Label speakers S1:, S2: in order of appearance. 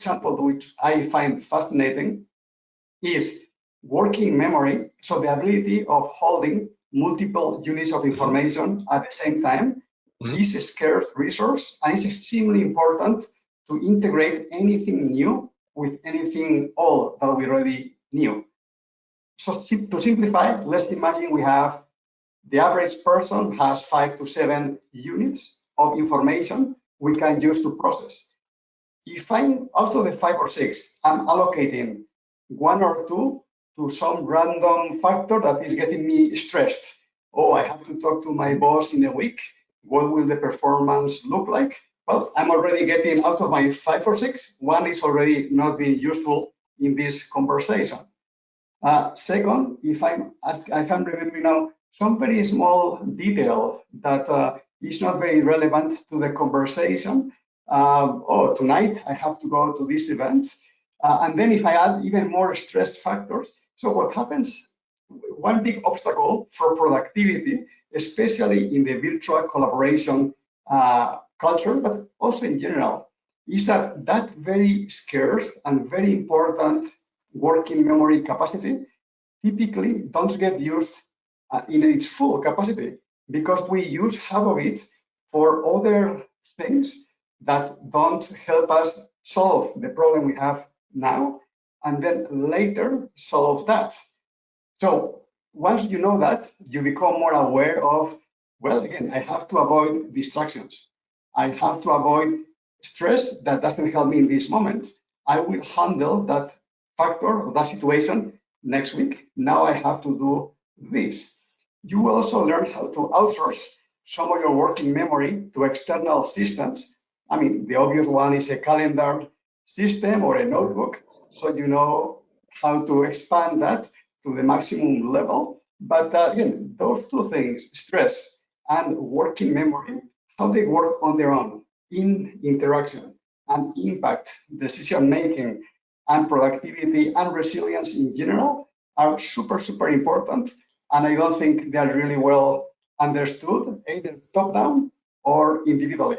S1: example, which I find fascinating, is working memory. So the ability of holding multiple units of information at the same time is a scarce resource, and it's extremely important to integrate anything new with anything old that we already knew. So to simplify, let's imagine we have the average person has 5 to 7 units of information we can use to process. If I'm out of the 5 or 6, I'm allocating 1 or 2 to some random factor that is getting me stressed. Oh, I have to talk to my boss in a week. What will the performance look like? Well, I'm already getting out of my 5 or 6. 1 is already not being useful in this conversation. Second, if I'm remembering now some very small detail that is not very relevant to the conversation. Oh, tonight I have to go to this event. And then if I add even more stress factors, so what happens, one big obstacle for productivity, especially in the virtual collaboration culture, but also in general, is that very scarce and very important working memory capacity typically don't get used in its full capacity, because we use half of it for other things that don't help us solve the problem we have now, and then later solve that. So once you know that, you become more aware of, well, again, I have to avoid distractions. I have to avoid stress that doesn't help me in this moment. I will handle that factor or that situation next week. Now I have to do this. You will also learn how to outsource some of your working memory to external systems. I mean, the obvious one is a calendar system or a notebook, so you know how to expand that to the maximum level. But again, those two things, stress and working memory, how they work on their own in interaction and impact decision-making and productivity and resilience in general are super, super important. And I don't think they are really well understood, either top-down or individually.